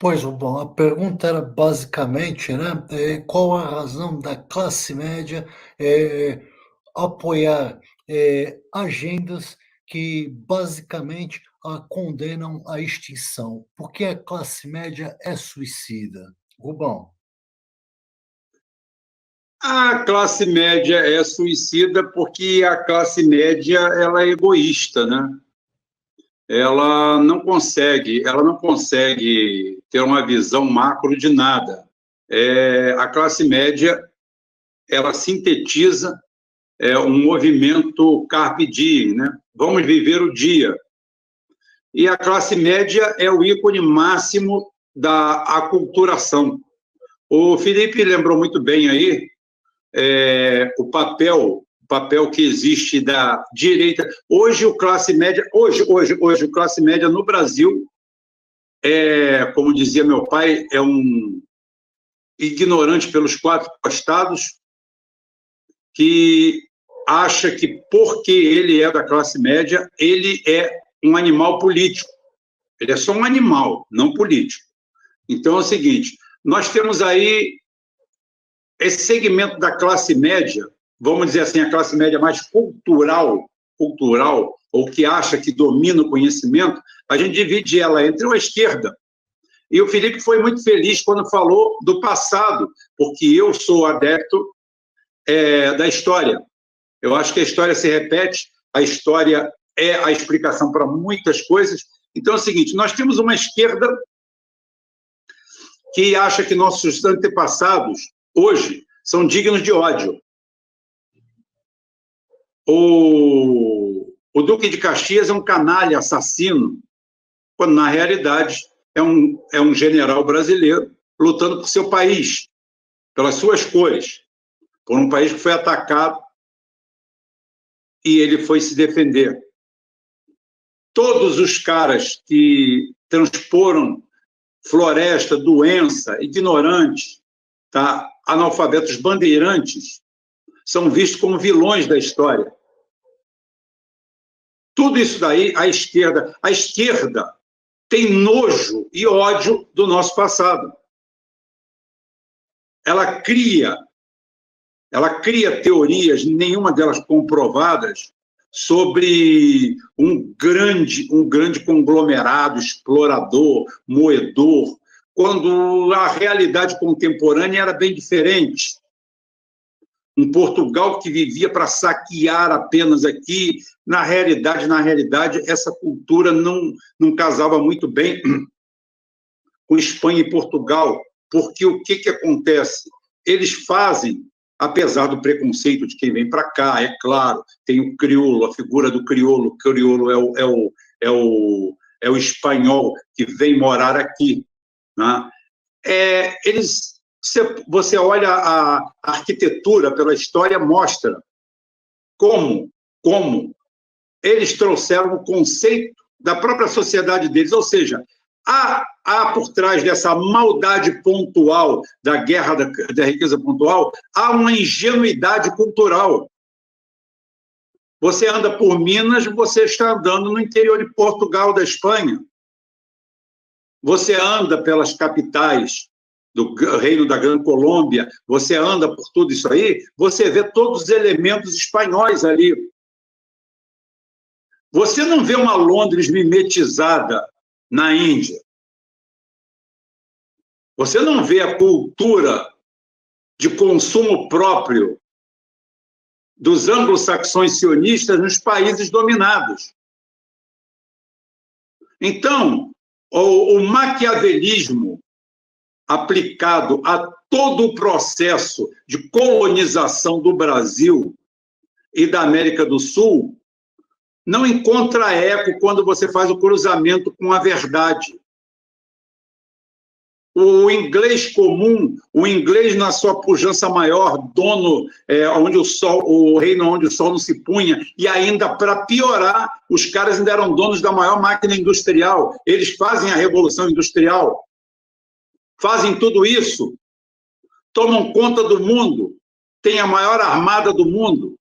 Pois, bom, a pergunta era basicamente, né, qual a razão da classe média, eh, apoiar, agendas que basicamente a condenam à extinção? Por que a classe média é suicida? Rubão. A classe média é suicida porque a classe média ela é egoísta, né? Ela não consegue ter uma visão macro de nada. A classe média ela sintetiza um movimento carpe diem, né? Vamos viver o dia. E a classe média é o ícone máximo da aculturação. O Felipe lembrou muito bem aí o papel que existe da direita. Hoje o classe média, hoje o classe média no Brasil como dizia meu pai, é um ignorante pelos quatro costados que acha que porque ele é da classe média, ele é um animal político. Ele é só um animal, não político. Então é o seguinte, nós temos aí esse segmento da classe média, vamos dizer assim, a classe média mais cultural, ou que acha que domina o conhecimento, a gente divide ela entre a esquerda. E o Felipe foi muito feliz quando falou do passado, porque eu sou adepto da história. Eu acho que a história se repete, a história é a explicação para muitas coisas. Então é o seguinte, nós temos uma esquerda que acha que nossos antepassados, hoje, são dignos de ódio. O Duque de Caxias é um canalha assassino, quando, na realidade, é um general brasileiro lutando por seu país, pelas suas cores, por um país que foi atacado e ele foi se defender. Todos os caras que transporam floresta, doença, ignorantes, tá? Analfabetos bandeirantes, são vistos como vilões da história. Tudo isso daí, a esquerda tem nojo e ódio do nosso passado. Ela cria teorias, nenhuma delas comprovadas, sobre um grande conglomerado explorador, moedor, quando a realidade contemporânea era bem diferente. Um Portugal que vivia para saquear apenas aqui, na realidade, essa cultura não casava muito bem com Espanha e Portugal, porque o que acontece? Eles fazem, apesar do preconceito de quem vem para cá, é claro, tem o crioulo, a figura do crioulo, o crioulo é o espanhol que vem morar aqui, né? Você olha a arquitetura pela história, mostra como eles trouxeram o conceito da própria sociedade deles, ou seja, há por trás dessa maldade pontual, da guerra da riqueza pontual, há uma ingenuidade cultural. Você anda por Minas, você está andando no interior de Portugal, da Espanha. Você anda pelas capitais do Reino da Grã Colômbia, você anda por tudo isso aí, você vê todos os elementos espanhóis ali. Você não vê uma Londres mimetizada na Índia. Você não vê a cultura de consumo próprio dos anglo-saxões sionistas nos países dominados. Então, o maquiavelismo aplicado a todo o processo de colonização do Brasil e da América do Sul não encontra eco quando você faz o cruzamento com a verdade. O inglês comum, o inglês na sua pujança maior, dono o reino onde o sol não se punha, e ainda para piorar, os caras ainda eram donos da maior máquina industrial. Eles fazem a revolução industrial, fazem tudo isso, tomam conta do mundo, têm a maior armada do mundo,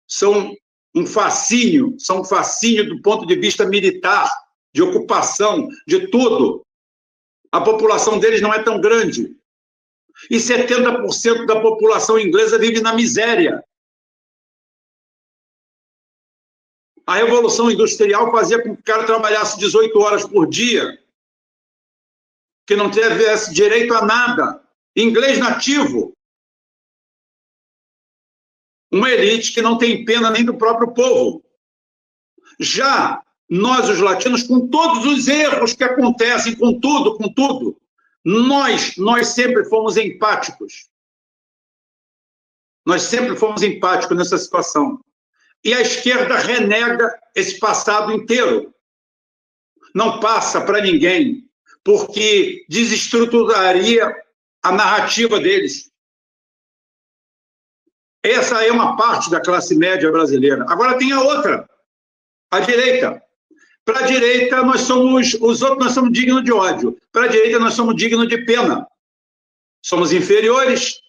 são um fascínio do ponto de vista militar, de ocupação, de tudo. A população deles não é tão grande. E 70% da população inglesa vive na miséria. A Revolução Industrial fazia com que o cara trabalhasse 18 horas por dia, que não tivesse direito a nada. Inglês nativo. Uma elite que não tem pena nem do próprio povo. Já nós, os latinos, com todos os erros que acontecem, com tudo, nós sempre fomos empáticos. Nós sempre fomos empáticos nessa situação. E a esquerda renega esse passado inteiro. Não passa para ninguém, porque desestruturaria a narrativa deles. Essa é uma parte da classe média brasileira. Agora tem a outra, a direita. Para a direita, nós somos dignos de ódio. Para a direita, nós somos dignos de pena. Somos inferiores,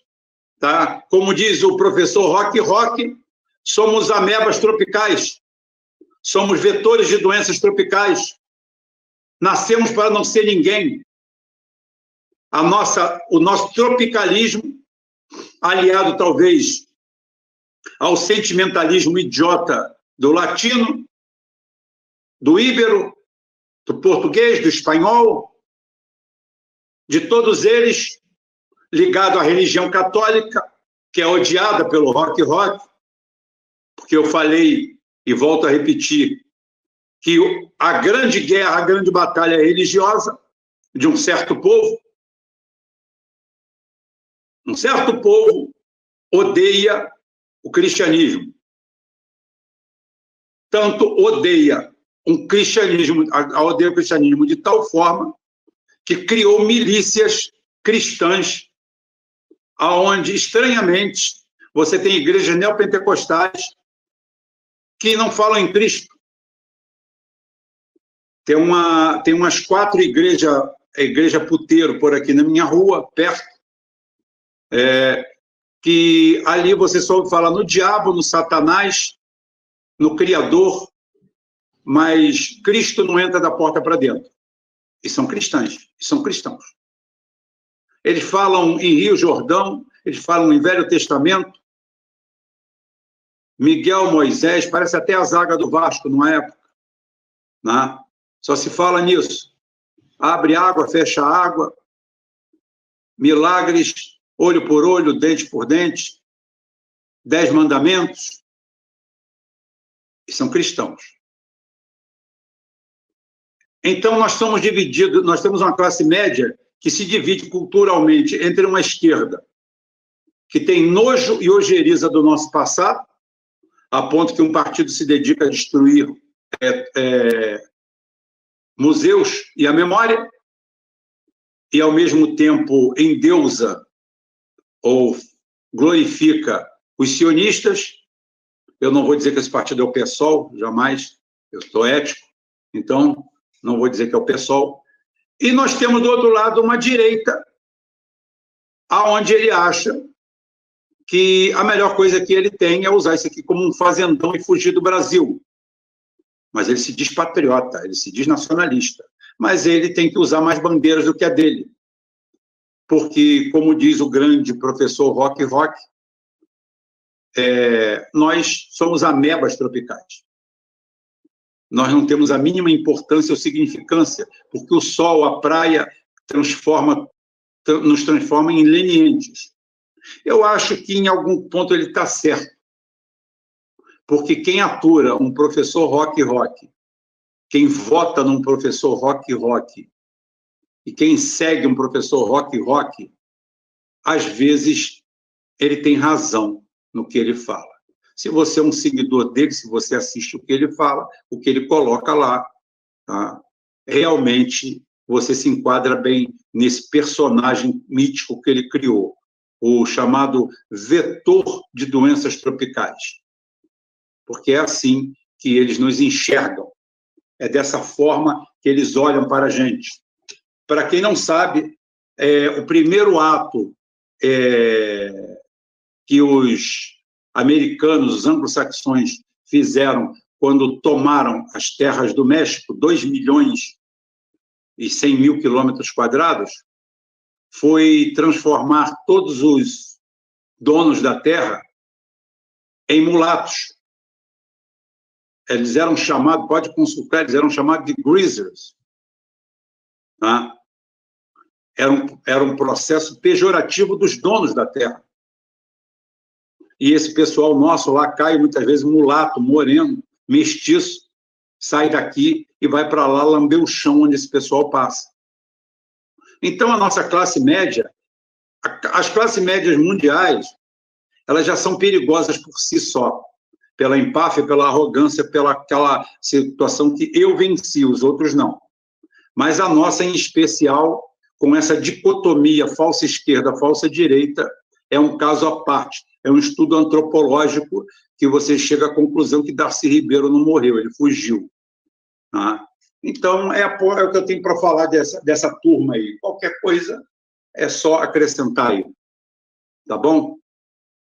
tá? Como diz o professor Roque, somos amebas tropicais. Somos vetores de doenças tropicais. Nascemos para não ser ninguém. O nosso tropicalismo, aliado talvez ao sentimentalismo idiota do latino, do íbero, do português, do espanhol, de todos eles, ligado à religião católica, que é odiada pelo Roque, porque eu falei, e volto a repetir, que a grande guerra, a grande batalha religiosa de um certo povo. Um certo povo odeia o cristianismo. Tanto odeia o cristianismo de tal forma que criou milícias cristãs, aonde, estranhamente, você tem igrejas neopentecostais que não falam em Cristo. Tem umas 4 igreja puteiro por aqui na minha rua, perto, que ali você só ouve falar no diabo, no Satanás, no Criador, mas Cristo não entra da porta para dentro. E são cristãs, são cristãos. Eles falam em Rio Jordão, eles falam em Velho Testamento, Miguel, Moisés, parece até a zaga do Vasco numa época, né? Só se fala nisso. Abre água, fecha água, milagres, olho por olho, dente por dente, 10 mandamentos. E são cristãos. Então, nós somos divididos, nós temos uma classe média que se divide culturalmente entre uma esquerda que tem nojo e ojeriza do nosso passado, a ponto que um partido se dedica a destruir museus e a memória, e, ao mesmo tempo, endeusa ou glorifica os sionistas. Eu não vou dizer que esse partido é o PSOL, jamais, eu sou ético, então não vou dizer que é o PSOL. E nós temos, do outro lado, uma direita, aonde ele acha que a melhor coisa que ele tem é usar isso aqui como um fazendão e fugir do Brasil. Mas ele se diz patriota, ele se diz nacionalista. Mas ele tem que usar mais bandeiras do que a dele. Porque, como diz o grande professor Roque, nós somos amebas tropicais. Nós não temos a mínima importância ou significância, porque o sol, a praia, nos transforma em lenientes. Eu acho que, em algum ponto, ele está certo. Porque quem atura um professor Roque, quem vota num professor Roque, e quem segue um professor Roque, às vezes ele tem razão no que ele fala. Se você é um seguidor dele, se você assiste o que ele fala, o que ele coloca lá, tá? Realmente você se enquadra bem nesse personagem mítico que ele criou, o chamado vetor de doenças tropicais. Porque é assim que eles nos enxergam. É dessa forma que eles olham para a gente. Para quem não sabe, o primeiro ato que os americanos, os anglo-saxões, fizeram quando tomaram as terras do México, 2 milhões e 100 mil quilômetros quadrados, foi transformar todos os donos da terra em mulatos. Eles eram chamados, pode consultar, eles eram chamados de greasers. Tá? Era um processo pejorativo dos donos da terra. E esse pessoal nosso lá cai muitas vezes mulato, moreno, mestiço, sai daqui e vai para lá lamber o chão onde esse pessoal passa. Então, a nossa classe média, as classes médias mundiais, elas já são perigosas por si só, pela empáfia, pela arrogância, pela aquela situação que eu venci, os outros não. Mas a nossa, em especial, com essa dicotomia falsa esquerda, falsa direita, é um caso à parte. É um estudo antropológico que você chega à conclusão que Darcy Ribeiro não morreu, ele fugiu. Tá? Então, é o que eu tenho para falar dessa turma aí. Qualquer coisa é só acrescentar aí. Tá bom?